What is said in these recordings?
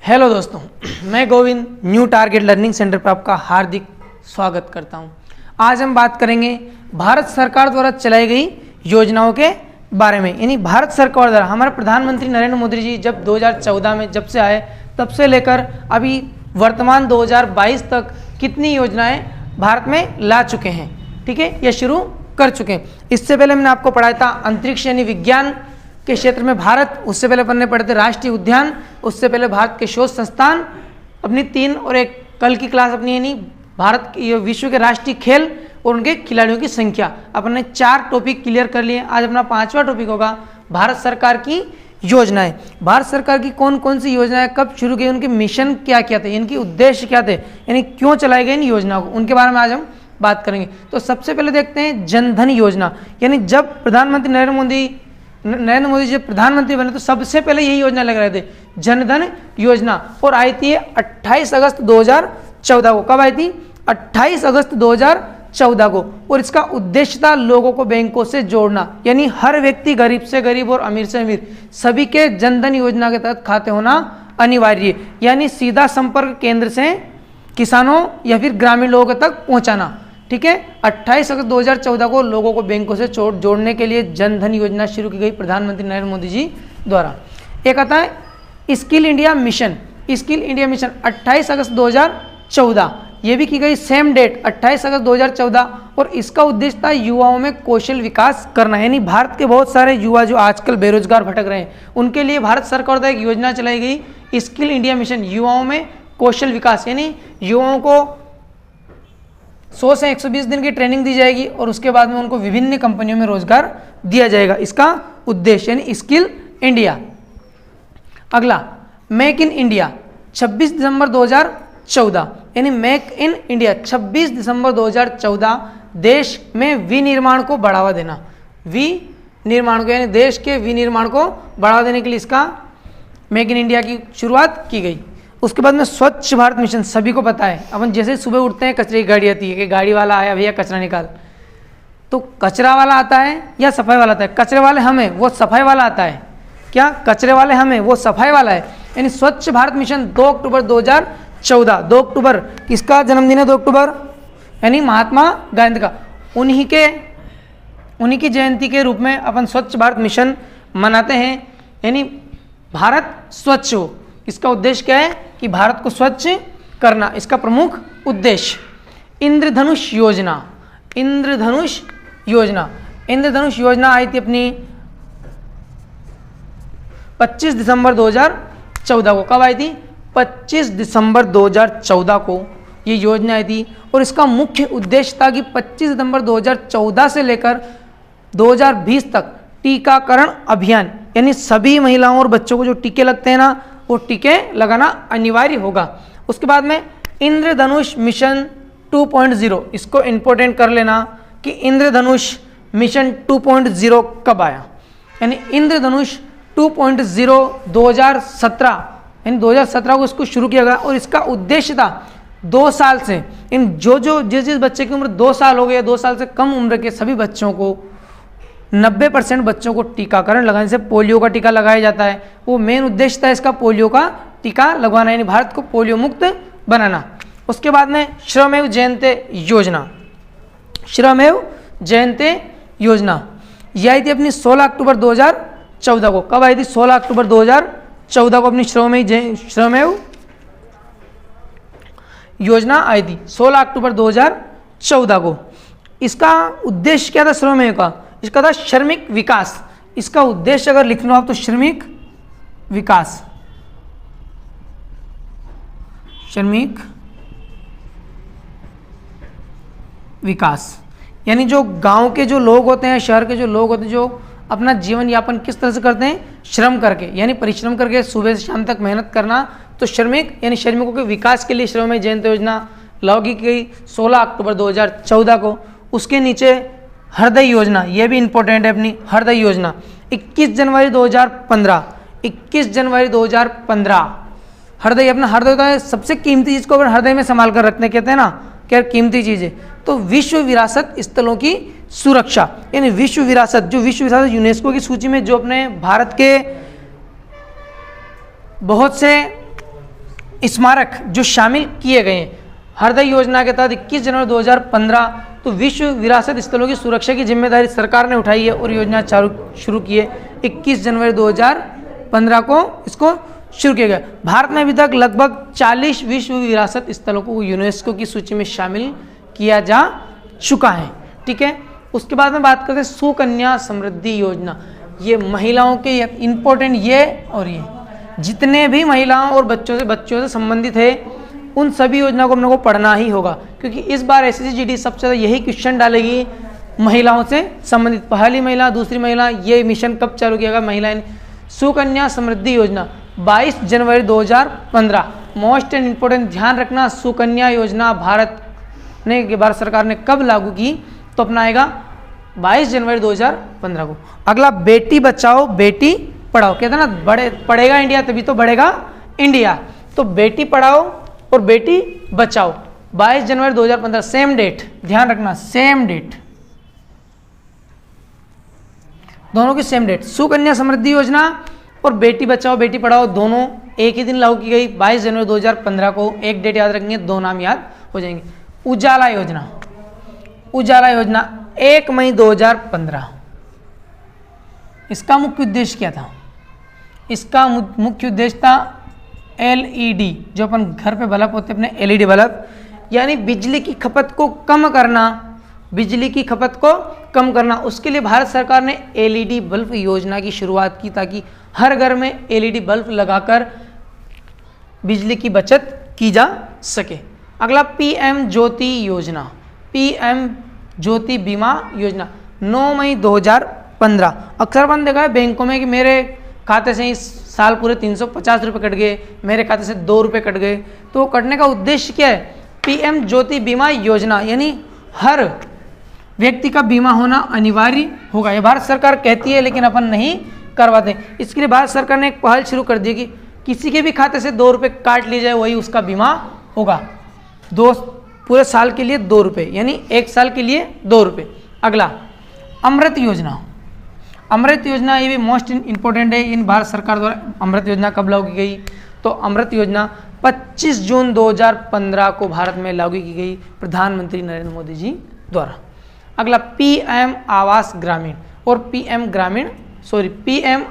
Hello दोस्तों, मैं Govind new target learning centre पर आपका हार्दिक स्वागत करता हूं। आज हम बात करेंगे भारत सरकार द्वारा चलाई गई योजनाओं के बारे में। यानी भारत सरकार द्वारा हमारे प्रधानमंत्री नरेंद्र मोदी जी जब 2014 में जब से आए तब से लेकर अभी वर्तमान 2022 तक कितनी योजनाएं भारत में ला चुके हैं, ठीक है, या शुरू कर चुके हैं। इससे पहले मैंने आपको पढ़ाया था अंतरिक्ष यानी विज्ञान के क्षेत्र में भारत, उससे पहले पढ़ने पड़े थे राष्ट्रीय उद्यान, उससे पहले भारत के शोध संस्थान, अपनी 3 और एक कल की क्लास अपनी यानी भारत की विश्व के राष्ट्रीय खेल और उनके खिलाड़ियों की संख्या। अपने 4 टॉपिक क्लियर कर लिए। आज अपना 5वां टॉपिक होगा भारत सरकार की योजनाएं। भारत सरकार की कौन कौन सी योजनाएं कब शुरू की, उनके मिशन क्या क्या थे, इनके उद्देश्य क्या थे, यानी क्यों चलाई गई इन योजनाओं को, उनके बारे में आज हम बात करेंगे। तो सबसे पहले देखते हैं जनधन योजना। यानी जब प्रधानमंत्री नरेंद्र मोदी जब प्रधानमंत्री बने तो सबसे पहले यही योजना लग रहे थे, जनधन योजना, और आई थी 28 अगस्त 2014 को। कब आई थी? 28 अगस्त 2014 को। और इसका उद्देश्य था लोगों को बैंकों से जोड़ना, यानी हर व्यक्ति गरीब से गरीब और अमीर से अमीर सभी के जनधन योजना के तहत खाते होना अनिवार्य, यानी सीधा संपर्क केंद्र से किसानों या फिर ग्रामीण लोगों तक पहुंचाना, ठीक है। 28 अगस्त 2014 को लोगों को बैंकों से जोड़ने के लिए जनधन योजना शुरू की गई प्रधानमंत्री नरेंद्र मोदी जी द्वारा। एक आता है skill India mission. Skill India mission 28 अगस्त 2014, ये भी की गई सेम डेट 28 अगस्त 2014, और इसका उद्देश्य था युवाओं में कौशल विकास करना। यानी भारत के बहुत सारे युवा जो आजकल बेरोजगार भटक रहे हैं उनके लिए भारत सरकार द्वारा एक योजना चलाई गई स्किल इंडिया मिशन, युवाओं में कौशल विकास। यानी युवाओं को 100 से 120 दिन की ट्रेनिंग दी जाएगी और उसके बाद में उनको विभिन्न कंपनियों में रोजगार दिया जाएगा। इसका उद्देश्य यानी स्किल इंडिया। अगला मेक इन इंडिया 26 दिसंबर 2014, यानी मेक इन इंडिया 26 दिसंबर 2014 देश में विनिर्माण को बढ़ावा देना। विनिर्माण को यानी देश के विनिर्माण को बढ़ावा देने के लिए इसका मेक इन इंडिया की शुरुआत की गई। उसके बाद में स्वच्छ भारत मिशन, सभी को पता है, अपन जैसे ही सुबह उठते हैं कचरे की गाड़ी आती है कि गाड़ी वाला आया भैया कचरा निकाल, तो कचरा वाला आता है या सफाई वाला आता है? कचरे वाले हमें, वो सफाई वाला आता है। क्या? कचरे वाले हमें, वो सफाई वाला है। यानी स्वच्छ भारत मिशन 2 अक्टूबर 2014, 2 अक्टूबर किसका जन्मदिन है? 2 अक्टूबर यानी महात्मा गांधी का, उन्हीं की जयंती के रूप में अपन स्वच्छ भारत मिशन मनाते हैं। यानी भारत स्वच्छ हो, इसका उद्देश्य क्या है कि भारत को स्वच्छ करना, इसका प्रमुख उद्देश्य। इंद्रधनुष योजना, इंद्रधनुष योजना, इंद्रधनुष योजना आई थी अपनी 25 दिसंबर 2014 को। कब आई थी? 25 दिसंबर 2014 को ये योजना आई थी, और इसका मुख्य उद्देश्य था कि 25 दिसंबर 2014 से लेकर 2020 तक टीकाकरण अभियान, यानी सभी महिलाओं और बच्चों को जो टीके लगते हैं ना, वो टीके लगाना अनिवार्य होगा। उसके बाद में इंद्रधनुष मिशन 2.0, इसको इंपॉर्टेंट कर लेना कि इंद्रधनुष मिशन 2.0 कब आया। यानी इंद्रधनुष 2.0 2017, यानी 2017 को इसको शुरू किया गया, और इसका उद्देश्य था 2 साल से इन जिस बच्चे की उम्र 2 साल हो गई, 2 साल से कम उम्र के सभी बच्चों को 90% बच्चों को टीकाकरण लगाने से पोलियो का टीका लगाया जाता है। वो मेन उद्देश्य था इसका पोलियो का टीका लगवाना, यानी भारत को पोलियो मुक्त बनाना। उसके बाद में श्रमेव जयते योजना, श्रमेव जयते योजना यह आई थी अपनी 16 अक्टूबर 2014 को। कब आई थी? 16 अक्टूबर 2014 को अपनी श्रमेव योजना आई थी 16 अक्टूबर 2014 को। इसका उद्देश्य क्या था श्रमेव का? इसका था श्रमिक विकास। इसका उद्देश्य अगर लिखना हो तो श्रमिक विकास, श्रमिक विकास, यानी जो गांव के जो लोग होते हैं, शहर के जो लोग होते हैं, जो अपना जीवन यापन किस तरह से करते हैं? श्रम करके, यानी परिश्रम करके सुबह से शाम तक मेहनत करना। तो श्रमिक यानी श्रमिकों के विकास के लिए श्रमेव जयते योजना लागू की गई 16 अक्टूबर 2014 को। उसके नीचे हृदय योजना, यह भी इंपॉर्टेंट है अपनी हृदय योजना, 21 जनवरी 2015, 21 जनवरी 2015। हृदय, अपना हृदय होता है सबसे कीमती चीज़ को अगर हृदय में संभाल कर रखने कहते हैं ना, क्या कीमती चीज़ है, तो विश्व विरासत स्थलों की सुरक्षा, यानी विश्व विरासत, जो विश्व विरासत यूनेस्को की सूची में जो अपने भारत के बहुत से स्मारक जो शामिल किए गए हैं। हृदय योजना के तहत 21 जनवरी 2015 तो विश्व विरासत स्थलों की सुरक्षा की जिम्मेदारी सरकार ने उठाई है और योजना शुरू की है। 21 जनवरी 2015 को इसको शुरू किया गया। भारत में अभी तक लगभग 40 विश्व विरासत स्थलों को यूनेस्को की सूची में शामिल किया जा चुका है। ठीक है, उसके बाद में बात करते हैं सुकन्या समृद्धि योजना। ये महिलाओं के इम्पोर्टेंट ये और ये जितने भी महिलाओं और बच्चों से संबंधित है उन सभी योजना को हम लोग को पढ़ना ही होगा, क्योंकि इस बार SSC सबसे ज़्यादा यही क्वेश्चन डालेगी महिलाओं से संबंधित। पहली महिला, दूसरी महिला, ये मिशन कब चालू किया गया महिलाएं। सुकन्या समृद्धि योजना 22 जनवरी 2015 मोस्ट एंड इम्पोर्टेंट ध्यान रखना। सुकन्या योजना भारत सरकार ने कब लागू की, तो अपनाएगा 22 जनवरी 2015 को। अगला बेटी बचाओ बेटी पढ़ाओ। कहते हैं ना पढ़ेगा इंडिया तभी तो बढ़ेगा इंडिया। तो बेटी पढ़ाओ और बेटी बचाओ 22 जनवरी 2015 सेम डेट, ध्यान रखना सेम डेट, दोनों की सेम डेट। सुकन्या समृद्धि योजना और बेटी बचाओ बेटी पढ़ाओ दोनों एक ही दिन लागू की गई 22 जनवरी 2015 को। एक डेट याद रखेंगे, दो नाम याद हो जाएंगे। उजाला योजना, उजाला योजना 1 मई 2015। इसका मुख्य उद्देश्य क्या था? इसका मुख्य उद्देश्य था LED, जो अपन घर पे बल्ब होते हैं अपने LED बल्ब, यानी बिजली की खपत को कम करना, बिजली की खपत को कम करना। उसके लिए भारत सरकार ने LED बल्ब योजना की शुरुआत की ताकि हर घर में LED बल्ब लगाकर बिजली की बचत की जा सके। अगला PM ज्योति योजना, PM ज्योति बीमा योजना 9 मई 2015। अक्सर अपन देखा है बैंकों में कि मेरे खाते से इस साल पूरे 350 रुपये कट गए, मेरे खाते से 2 रुपये कट गए। तो कटने का उद्देश्य क्या है? PM ज्योति बीमा योजना, यानी हर व्यक्ति का बीमा होना अनिवार्य होगा। ये भारत सरकार कहती है लेकिन अपन नहीं करवाते। इसके लिए भारत सरकार ने एक पहल शुरू कर दी कि किसी के भी खाते से 2 रुपये काट लिए जाए, वही उसका बीमा होगा। पूरे साल के लिए 2 रुपये, यानी 1 साल के लिए 2 रुपये। अगला अमृत योजना, अमृत योजना ये भी मोस्ट इंपॉर्टेंट है। इन भारत सरकार द्वारा अमृत योजना कब लागू की गई? तो अमृत योजना 25 जून 2015 को भारत में लागू की गई प्रधानमंत्री नरेंद्र मोदी जी द्वारा। अगला PM आवास ग्रामीण और PM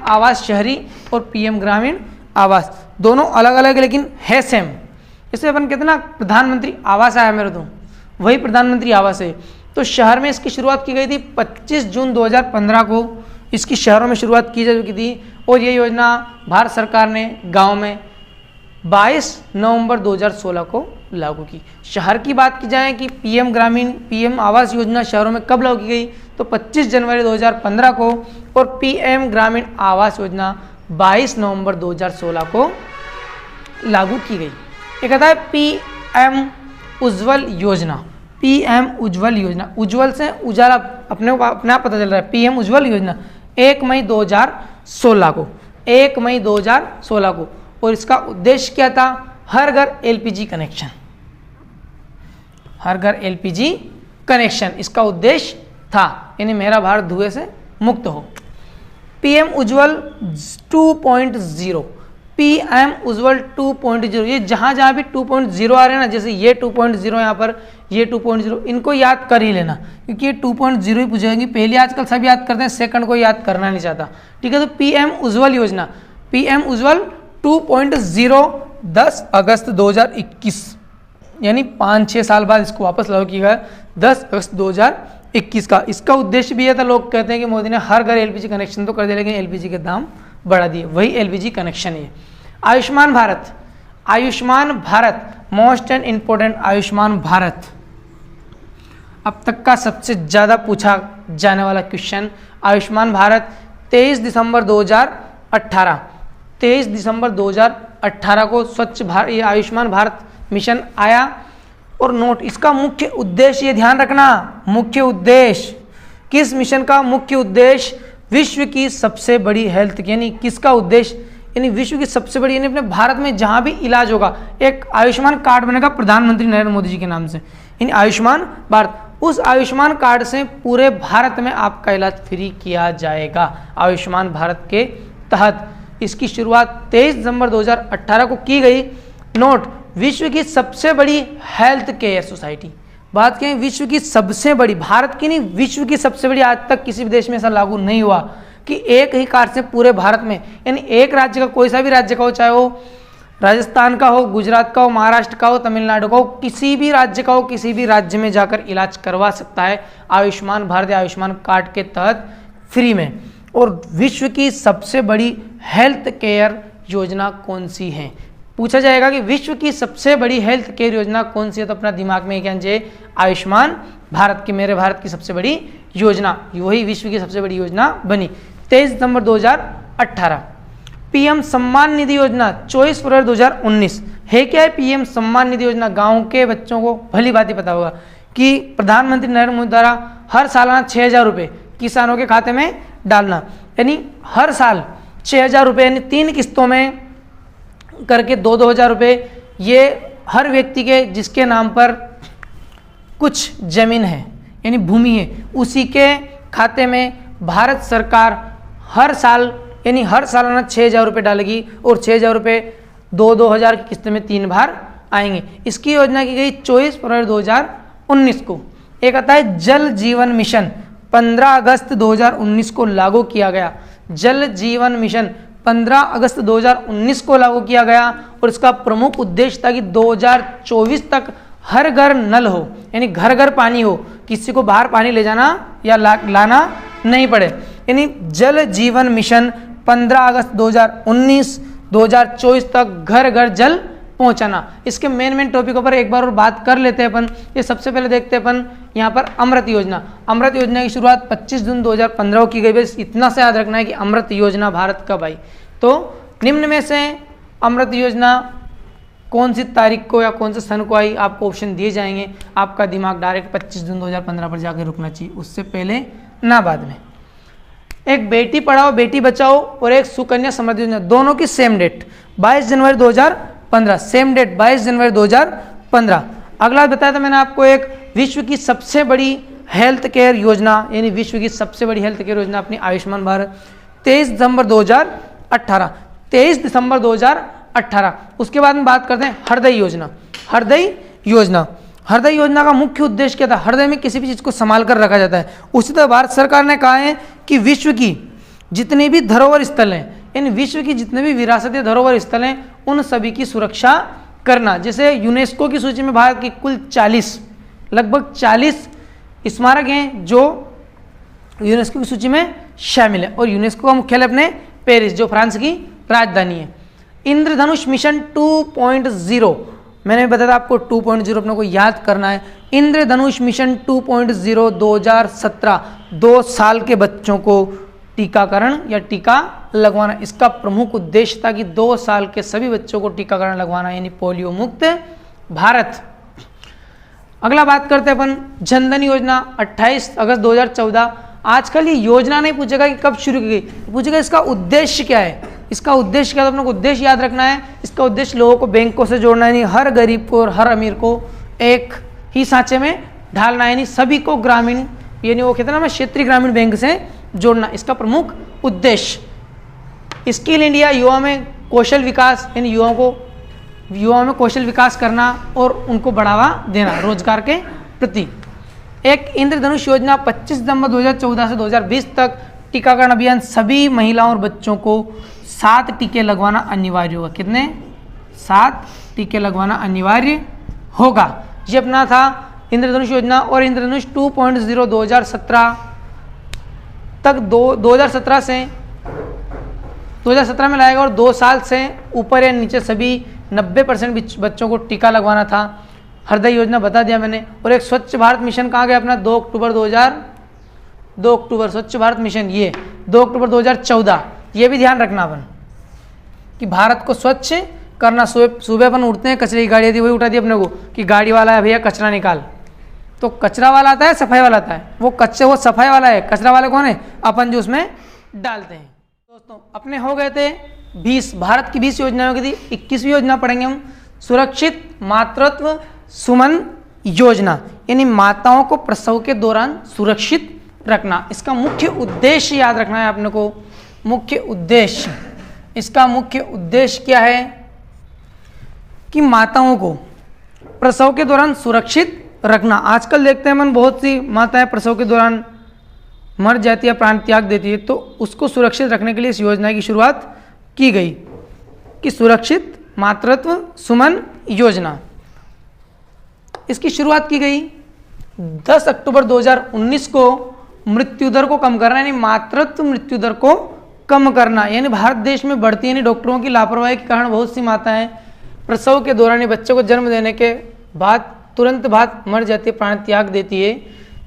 आवास शहरी और PM ग्रामीण आवास, दोनों अलग अलग लेकिन है सेम। इसे अपन कहते हैं ना प्रधानमंत्री आवास आया मेरे तो, वही प्रधानमंत्री आवास है। तो शहर में इसकी शुरुआत की गई थी 25 जून 2015 को, इसकी शहरों में शुरुआत की जा चुकी थी। और ये योजना भारत सरकार ने गांव में 22 नवंबर 2016 को लागू की। शहर की बात की जाए कि PM आवास योजना शहरों में कब लागू की गई? तो 25 जनवरी 2015 को। और PM ग्रामीण आवास योजना 22 नवंबर 2016 को लागू की गई। एक आता है PM उज्ज्वल योजना, PM उज्ज्वल योजना, उज्ज्वल से उजाला अपने आप पता चल रहा है। PM उज्ज्वल योजना 1 मई 2016 को, 1 मई 2016 को। और इसका उद्देश्य क्या था? हर घर LPG कनेक्शन, हर घर LPG कनेक्शन इसका उद्देश्य था, यानी मेरा भारत धुएं से मुक्त हो। PM उज्ज्वल 2.0, PM उज्ज्वल 2.0, ये जहाँ जहाँ भी 2.0 आ रहे हैं ना, जैसे ये 2.0 यहाँ पर, ये 2.0, इनको याद कर ही लेना क्योंकि ये 2.0 ही पूछेंगे। पहले आजकल सब याद करते हैं, सेकंड को याद करना नहीं चाहता। ठीक है, तो PM उज्ज्वल योजना, PM उज्ज्वल 2.0 10 अगस्त 2021, यानी 5-6 साल बाद इसको वापस लागू किया गया 10 अगस्त 2021 का। इसका उद्देश्य भी यह था, लोग कहते हैं कि मोदी ने हर घर LPG कनेक्शन तो कर दिया लेकिन LPG के दाम बढ़ा दिए, वही LPG कनेक्शन है। Ayushman Bharat, Ayushman Bharat most and important, Ayushman Bharat अब तक का सबसे ज़्यादा पूछा जाने वाला क्वेश्चन। आयुष्मान भारत 23 दिसंबर 2018, 23 दिसंबर 2018 को स्वच्छ भारत, ये आयुष्मान भारत मिशन आया। और नोट, इसका मुख्य उद्देश्य, ये ध्यान रखना, मुख्य उद्देश्य किस मिशन का? मुख्य उद्देश्य विश्व की सबसे बड़ी हेल्थ, यानी किसका उद्देश्य? यानी विश्व की सबसे बड़ी, यानी अपने भारत में जहां भी इलाज होगा एक आयुष्मान कार्ड बनेगा प्रधानमंत्री नरेंद्र मोदी जी के नाम से, यानी आयुष्मान भारत। उस आयुष्मान कार्ड से पूरे भारत में आपका इलाज फ्री किया जाएगा आयुष्मान भारत के तहत। इसकी शुरुआत 23 दिसंबर 2018 को की गई। नोट, विश्व की सबसे बड़ी हेल्थ केयर सोसाइटी, बात करें विश्व की सबसे बड़ी, भारत की नहीं, विश्व की सबसे बड़ी, आज तक किसी भी देश में ऐसा लागू नहीं हुआ कि एक ही कार्ड से पूरे भारत में, यानी एक राज्य का, कोई सा भी राज्य का हो, चाहे वो राजस्थान का हो, गुजरात का हो, महाराष्ट्र का हो, तमिलनाडु का हो, किसी भी राज्य का हो, किसी भी राज्य में जाकर इलाज करवा सकता है आयुष्मान भारत या आयुष्मान कार्ड के तहत फ्री में। और विश्व की सबसे बड़ी हेल्थ केयर योजना कौन सी है, पूछा जाएगा कि विश्व की सबसे बड़ी हेल्थ केयर योजना कौन सी है, तो अपना दिमाग में क्या चाहिए, आयुष्मान भारत की, मेरे भारत की सबसे बड़ी योजना, वही विश्व की सबसे बड़ी योजना बनी 23 दिसंबर 2018। पीएम सम्मान निधि योजना 24 फरवरी 2019 है क्या है? पीएम सम्मान निधि योजना, गांव के बच्चों को भली बात ही पता होगा कि प्रधानमंत्री नरेंद्र मोदी द्वारा हर सालाना 6,000 रुपये किसानों के खाते में डालना, यानी हर साल 6,000 रुपये, यानी 3 किस्तों में करके 2-2 हज़ार रुपये, ये हर व्यक्ति के जिसके नाम पर कुछ जमीन है यानी भूमि है, उसी के खाते में भारत सरकार हर साल यानी हर सालाना 6,000 रुपये डालेगी और 6,000 रुपये 2-2 हज़ार की किस्त में 3 बार आएंगे। इसकी योजना की गई 24 फरवरी 2019 को। एक आता है जल जीवन मिशन, 15 अगस्त 2019 को लागू किया गया। जल जीवन मिशन 15 अगस्त 2019 को लागू किया गया और इसका प्रमुख उद्देश्य था कि 2024 तक हर घर नल हो, यानी घर घर पानी हो, किसी को बाहर पानी ले जाना या लाना नहीं पड़े। यानी जल जीवन मिशन 15 अगस्त 2019 2024 तक घर घर जल पहुंचाना। इसके मेन टॉपिकों पर एक बार और बात कर लेते हैं अपन। ये सबसे पहले देखते हैं अपन यहाँ पर अमृत योजना। अमृत योजना की शुरुआत 25 जून 2015 को की गई। बस इतना से याद रखना है कि अमृत योजना भारत कब आई। तो निम्न में से अमृत योजना कौन सी तारीख को या कौन से सन को आई, आपको ऑप्शन दिए जाएंगे। आपका दिमाग डायरेक्ट 25 जून 2015 पर जाकर रुकना चाहिए, उससे पहले ना बाद में। एक बेटी पढ़ाओ बेटी बचाओ और एक सुकन्या समृद्धि योजना, दोनों की सेम डेट 22 जनवरी 2015, सेम डेट 22 जनवरी 2015। अगला बताया था मैंने आपको एक विश्व की सबसे बड़ी हेल्थ केयर योजना, यानी विश्व की सबसे बड़ी हेल्थ केयर योजना अपनी आयुष्मान भारत 23 दिसंबर 2018, 23 दिसंबर 2018। उसके बाद में बात करते हैं हृदय योजना। हृदय योजना, हृदय योजना का मुख्य उद्देश्य क्या था? हृदय में किसी भी चीज़ को संभाल कर रखा जाता है। उसी तरह भारत सरकार ने कहा है कि विश्व की जितने भी धरोहर स्थल हैं, इन विश्व की जितने भी विरासती धरोहर स्थल हैं, उन सभी की सुरक्षा करना। जैसे यूनेस्को की सूची में भारत की कुल 40 लगभग 40 स्मारक हैं जो यूनेस्को की सूची में शामिल है। और यूनेस्को का मुख्यालय अपने पेरिस, जो फ्रांस की राजधानी है। इंद्रधनुष मिशन 2.0, मैंने बताया था आपको 2.0 अपने को याद करना है। इंद्रधनुष मिशन 2.0 2017, 2 साल के बच्चों को टीकाकरण या टीका लगवाना। इसका प्रमुख उद्देश्य था कि 2 साल के सभी बच्चों को टीकाकरण लगवाना, यानी पोलियो मुक्त भारत। अगला बात करते हैं अपन जनधन योजना 28 अगस्त 2014। आजकल ये योजना नहीं पूछेगा कि कब शुरू की गई, पूछेगा इसका उद्देश्य क्या है। इसका उद्देश्य क्या है तो अपने को उद्देश्य याद रखना है। इसका उद्देश्य लोगों को बैंकों से जोड़ना है, यानी हर गरीब को और हर अमीर को एक ही सांचे में ढालना है, यानी सभी को ग्रामीण, यानी वो कहते हैं ना क्षेत्रीय ग्रामीण बैंक से जोड़ना, इसका प्रमुख उद्देश्य। स्किल इंडिया, युवा में कौशल विकास, यानी युवाओं में कौशल विकास करना और उनको बढ़ावा देना रोजगार के प्रति। एक इंद्रधनुष योजना 25 दिसंबर 2014 से 2020 तक टीकाकरण अभियान, सभी महिलाओं और बच्चों को 7 टीके लगवाना अनिवार्य होगा। कितने? 7 टीके लगवाना अनिवार्य होगा। ये अपना था इंद्रधनुष योजना। और इंद्रधनुष 2.0 2017 तक 2017 से 2017 में लाएगा और 2 साल से ऊपर या नीचे सभी 90% बच्चों को टीका लगवाना था। हृदय योजना बता दिया मैंने। और एक स्वच्छ भारत मिशन कहाँ गया अपना? 2 अक्टूबर स्वच्छ भारत मिशन, ये 2 अक्टूबर 2014। ये भी ध्यान रखना अपन कि भारत को स्वच्छ करना। सुबह अपन उठते हैं, कचरे की गाड़ी आती है, वही उठा दी अपने को कि गाड़ी वाला है भैया कचरा निकाल। तो कचरा वाला आता है, सफाई वाला आता है। वो सफाई वाला है, कचरा वाला कौन है? अपन जो उसमें डालते हैं। दोस्तों अपने हो गए थे 20, भारत की 20 योजनाओं की थी। 21वीं योजना पढ़ेंगे हम, सुरक्षित मातृत्व सुमन योजना, यानी माताओं को प्रसव के दौरान सुरक्षित रखना। इसका मुख्य उद्देश्य याद रखना है अपने को। मुख्य उद्देश्य, इसका मुख्य उद्देश्य क्या है कि माताओं को प्रसव के दौरान सुरक्षित रखना। आजकल देखते हैं मन बहुत सी माताएं प्रसव के दौरान मर जाती है, प्राण त्याग देती है, तो उसको सुरक्षित रखने के लिए इस योजना की शुरुआत की गई कि सुरक्षित मातृत्व सुमन योजना। इसकी शुरुआत की गई 10 अक्टूबर 2019 को। मृत्यु दर को कम करना यानी मातृत्व मृत्यु दर को कम करना, यानी भारत देश में बढ़ती यानी डॉक्टरों की लापरवाही के कारण बहुत सी माताएं प्रसव के दौरान बच्चे को जन्म देने के बाद तुरंत बाद मर जाती है, प्राण त्याग देती है।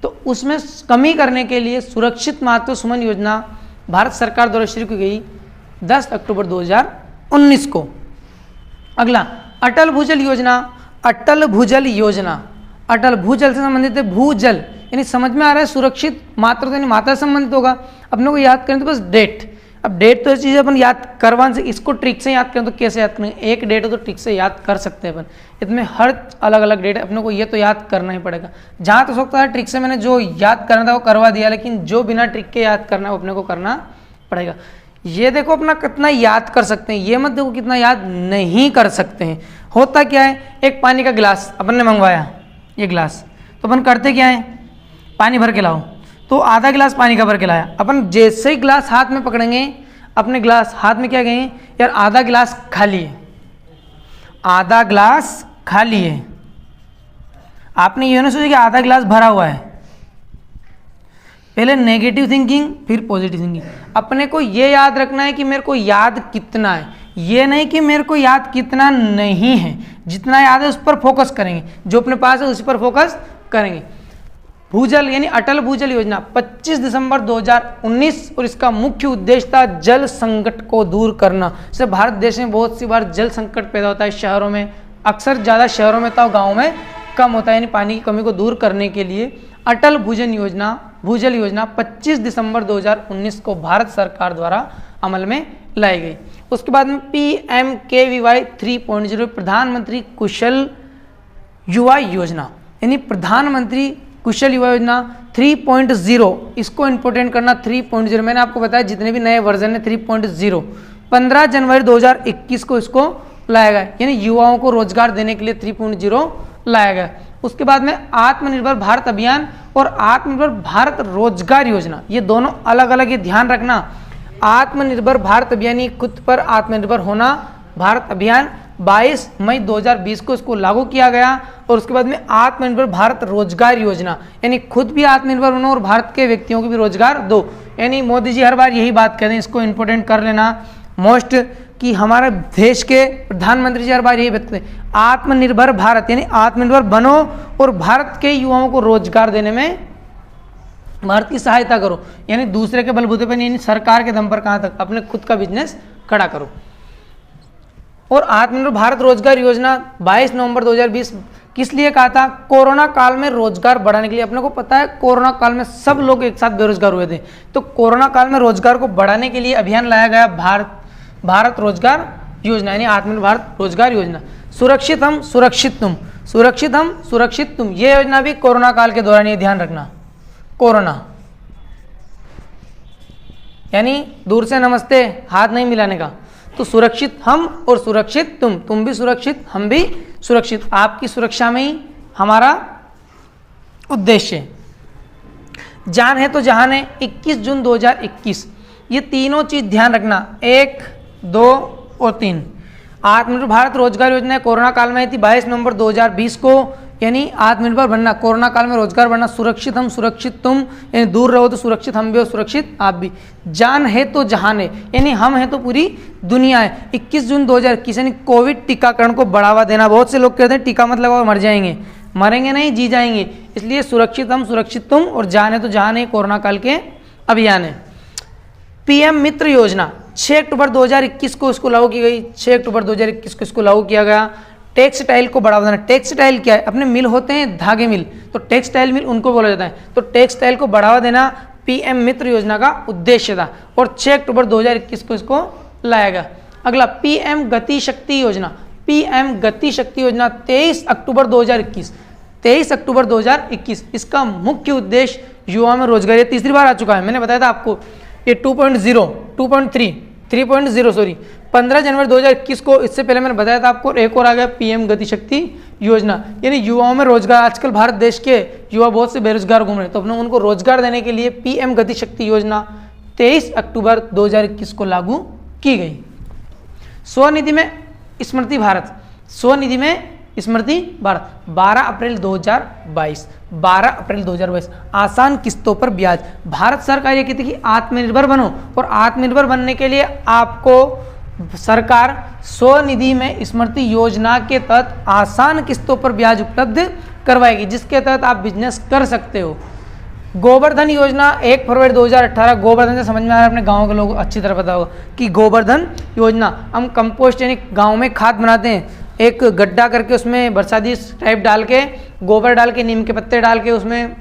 तो उसमें कमी करने के लिए सुरक्षित मातृत्व सुमन योजना भारत सरकार द्वारा शुरू की गई 10 अक्टूबर 2019 को। अगला अटल भूजल योजना। अटल भूजल योजना, अटल भूजल से संबंधित है। भूजल यानी समझ में आ रहा है सुरक्षित मातृत्व यानी माता से संबंधित होगा। अपने को याद करें तो बस डेट, अब डेट तो ऐसी चीज़ अपन याद करवा से, इसको ट्रिक से याद करें तो कैसे याद करेंगे? एक डेट हो तो ट्रिक से याद कर सकते हैं अपन, इसमें हर अलग अलग डेट अपने को ये तो याद करना ही पड़ेगा। जहाँ तो सकता है ट्रिक से मैंने जो याद करना था वो करवा दिया, लेकिन जो बिना ट्रिक के याद करना है वो अपने को करना पड़ेगा। ये देखो अपना कितना याद कर सकते हैं, ये मत देखो कितना याद नहीं कर सकते हैं। होता क्या है, एक पानी का गिलास अपन ने मंगवाया, ये गिलास, तो अपन करते क्या है, पानी भर के लाओ, तो आधा गिलास पानी का भर के लाया। अपन जैसे ही गिलास हाथ में पकड़ेंगे, अपने गिलास हाथ में क्या कहेंगे, यार आधा गिलास खाली है, आधा गिलास खाली है। आपने ये ना सोचा कि आधा गिलास भरा हुआ है। पहले नेगेटिव थिंकिंग फिर पॉजिटिव थिंकिंग। अपने को ये याद रखना है कि मेरे को याद कितना है, ये नहीं कि मेरे को याद कितना नहीं है। जितना याद है उस पर फोकस करेंगे, जो अपने पास है उस पर फोकस करेंगे। भूजल यानी अटल भूजल योजना 25 दिसंबर 2019 और इसका मुख्य उद्देश्य था जल संकट को दूर करना। जैसे भारत देश में बहुत सी बार जल संकट पैदा होता है शहरों में, अक्सर ज़्यादा शहरों में तो गाँव में कम होता है, यानी पानी की कमी को दूर करने के लिए अटल भूजल योजना 25 दिसंबर 2019 को भारत सरकार द्वारा अमल में लाई गई। उसके बाद में PMKVY 3.0 प्रधानमंत्री कुशल युवा योजना, यानी प्रधानमंत्री कुशल युवा योजना 3.0, इसको इंपोर्टेंट करना 3.0। मैंने आपको बताया जितने भी नए वर्जन है 3.0 15 जनवरी 2021 को इसको लाया गया, यानी युवाओं को रोजगार देने के लिए 3.0 लाया गया। उसके बाद में आत्मनिर्भर भारत अभियान और आत्मनिर्भर भारत रोजगार योजना, ये दोनों अलग अलग, ये ध्यान रखना। आत्मनिर्भर भारत अभियान ये खुद पर आत्मनिर्भर होना भारत अभियान 22 मई 2020 को इसको लागू किया गया। और उसके बाद में आत्मनिर्भर भारत रोजगार योजना, यानी खुद भी आत्मनिर्भर होना और भारत के व्यक्तियों को भी रोजगार दो। यानी मोदी जी हर बार यही बात कहते हैं, इसको इंपोर्टेंट कर लेना मोस्ट, कि हमारे देश के प्रधानमंत्री जी हर बार यही बताते हैं आत्मनिर्भर भारत, यानी आत्मनिर्भर बनो और भारत के युवाओं को रोजगार देने में भारत की सहायता करो। यानी दूसरे के बलबूते पर, यानी सरकार के दम पर कहाँ तक, अपने खुद का बिजनेस खड़ा करो। और आत्मनिर्भर भारत रोजगार योजना 22 नवंबर 2020 किस लिए कहा था? कोरोना काल में रोजगार बढ़ाने के लिए। अपने को पता है कोरोना काल में सब लोग एक साथ बेरोजगार हुए थे, तो कोरोना काल में रोजगार को बढ़ाने के लिए अभियान लाया गया भारत रोजगार योजना, यानी आत्मनिर्भर भारत रोजगार योजना। सुरक्षित हम सुरक्षित तुम, सुरक्षित हम सुरक्षित तुम, ये योजना भी कोरोना काल के दौरान, ये ध्यान रखना। कोरोना यानी दूर से नमस्ते, हाथ नहीं मिलाने का। तो सुरक्षित हम और सुरक्षित तुम भी सुरक्षित, हम भी सुरक्षित। आपकी सुरक्षा में ही हमारा उद्देश्य है। जान है तो जहान है 21 जून 2021, ये तीनों चीज ध्यान रखना, 1, 2 और 3। आत्मनिर्भर भारत रोजगार योजना कोरोना काल में आई थी 22 नवंबर 2020 को, यानी आत्मनिर्भर बनना, कोरोना काल में रोजगार बनना। सुरक्षित हम सुरक्षित तुम, यानी दूर रहो तो सुरक्षित हम भी और सुरक्षित आप भी। जान है तो जहान है, यानी हम है तो पूरी दुनिया है। 21 जून 2021 यानी कोविड टीकाकरण को बढ़ावा देना। बहुत से लोग कहते हैं टीका मत लगाओ मर जाएंगे, मरेंगे नहीं जी जाएंगे। इसलिए सुरक्षित हम सुरक्षित तुम और जान है तो जहान है कोरोना काल के अभियान है। PM मित्र योजना 6 अक्टूबर 2021 को इसको लागू की गई, 6 अक्टूबर 2021 को इसको लागू किया गया। टेक्सटाइल को बढ़ावा देना। टेक्सटाइल क्या है? अपने मिल होते हैं धागे मिल, तो टेक्सटाइल मिल उनको बोला जाता है। तो टेक्सटाइल को बढ़ावा देना PM मित्र योजना का उद्देश्य था और 6 अक्टूबर 2021 को इसको लाया गया। अगला PM गति शक्ति योजना, PM गति शक्ति योजना 23 अक्टूबर 2021, 23 अक्टूबर 2021। इसका मुख्य उद्देश्य युवा में रोजगार, ये तीसरी बार आ चुका है, मैंने बताया था आपको। ये 2.0 2.3 3.0 सॉरी 15 जनवरी 2021 को, इससे पहले मैंने बताया था आपको, एक और आ गया पीएम गति शक्ति योजना, यानी युवाओं में रोजगार। आजकल भारत देश के युवा बहुत से बेरोजगार घूम रहे हैं, तो अपने उनको रोजगार देने के लिए पीएम गति शक्ति योजना 23 अक्टूबर 2021 को लागू की गई। स्वनिधि में स्मृति भारत, स्वनिधि में स्मृति भारत 12 अप्रैल 2022, 12 अप्रैल 2022, आसान किस्तों पर ब्याज। भारत सरकार ये कहती है कि आत्मनिर्भर बनो, और आत्मनिर्भर बनने के लिए आपको सरकार स्वनिधि में स्मृति योजना के तहत आसान किस्तों पर ब्याज उपलब्ध करवाएगी, जिसके तहत आप बिजनेस कर सकते हो। गोवर्धन योजना 1 फरवरी 2018, गोवर्धन से समझ में आ रहा है, अपने गांव के लोग अच्छी तरह पता होगा कि गोवर्धन योजना, हम कंपोस्ट यानी गांव में खाद बनाते हैं, एक गड्ढा करके उसमें बरसाती टाइप डाल के, गोबर डाल के, नीम के पत्ते डाल के, उसमें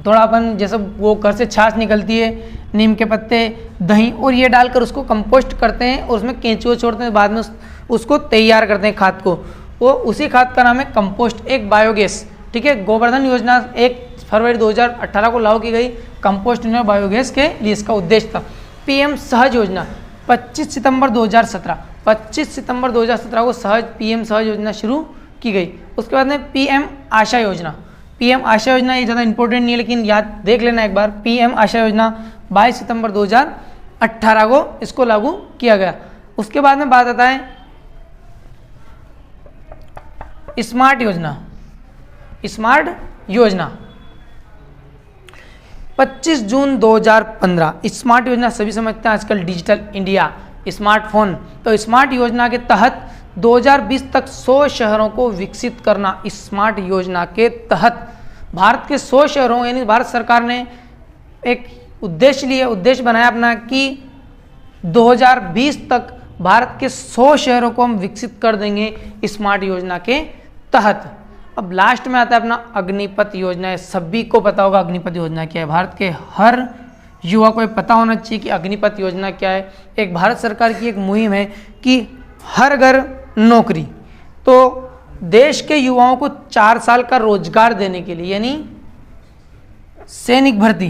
थोड़ा अपन जैसे वो घर से छाछ निकलती है, नीम के पत्ते, दही और ये डालकर उसको कंपोस्ट करते हैं, और उसमें केंचुए छोड़ते हैं, बाद में उसको तैयार करते हैं खाद को, वो उसी खाद का नाम है कंपोस्ट, एक बायोगैस। ठीक है, गोवर्धन योजना 1 फरवरी 2018 को लागू की गई कंपोस्ट और बायोगैस के लिए, इसका उद्देश्य था। पीएम सहज योजना 25 सितंबर 2017, 25 सितंबर 2017 को पीएम सहज योजना शुरू की गई। उसके बाद में पीएम आशा योजना, पीएम आशा योजना ये ज़्यादा इंपॉर्टेंट नहीं है, लेकिन याद देख लेना एक बार, पीएम आशा योजना 22 सितंबर 2018 को इसको लागू किया गया। उसके बाद में बात आता है स्मार्ट योजना, स्मार्ट योजना 25 जून 2015, स्मार्ट योजना सभी समझते हैं आजकल डिजिटल इंडिया, स्मार्टफोन। तो स्मार्ट योजना के तहत 2020 तक 100 शहरों को विकसित करना। स्मार्ट योजना के तहत भारत के 100 शहरों, यानी भारत सरकार ने एक उद्देश्य बनाया अपना कि 2020 तक भारत के 100 शहरों को हम विकसित कर देंगे स्मार्ट योजना के तहत। अब लास्ट में आता है अपना अग्निपथ योजना है। सभी को पता होगा अग्निपथ योजना क्या है, भारत के हर युवा को ये पता होना चाहिए कि अग्निपथ योजना क्या है। एक भारत सरकार की एक मुहिम है कि हर घर नौकरी, तो देश के युवाओं को 4 साल का रोजगार देने के लिए, यानी सैनिक भर्ती,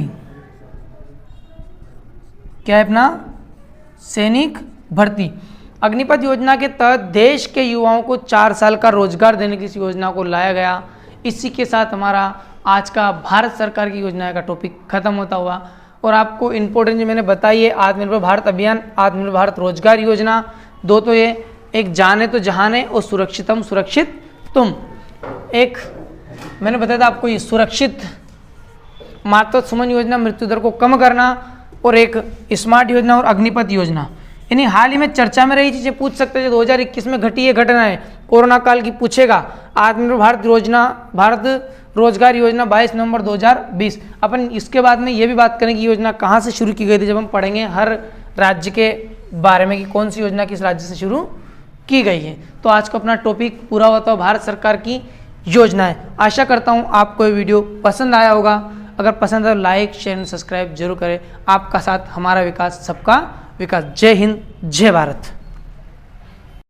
क्या है अपना सैनिक भर्ती। अग्निपथ योजना के तहत देश के युवाओं को 4 साल का रोजगार देने की इस योजना को लाया गया। इसी के साथ हमारा आज का भारत सरकार की योजना का टॉपिक खत्म होता हुआ, और आपको इम्पोर्टेंट जो मैंने बताई है, आत्मनिर्भर भारत अभियान, आत्मनिर्भर भारत रोजगार योजना, दो तो ये, एक जाने तो जहाने और सुरक्षितम सुरक्षित तुम। एक मैंने बताया था आपको ये सुरक्षित मातृत्व सुमन योजना, मृत्यु दर को कम करना, और एक स्मार्ट योजना और अग्निपथ योजना। यानी हाल ही में चर्चा में रही चीजें पूछ सकते हैं, 2021 में घटी ये घटना है, कोरोना काल की पूछेगा। आत्मनिर्भर भारत रोजगार योजना 22 नवंबर 2020। अपन इसके बाद में ये भी बात करेंगे कि योजना कहाँ से शुरू की गई थी, जब हम पढ़ेंगे हर राज्य के बारे में कि कौन सी योजना किस राज्य से शुरू की गई है। तो आज को अपना टॉपिक पूरा होता है भारत सरकार की योजनाएं। आशा करता हूँ आपको ये वीडियो पसंद आया होगा। अगर पसंद है तो लाइक शेयर सब्सक्राइब जरूर करें। आपका साथ हमारा विकास, सबका विकास। जय हिंद, जय भारत।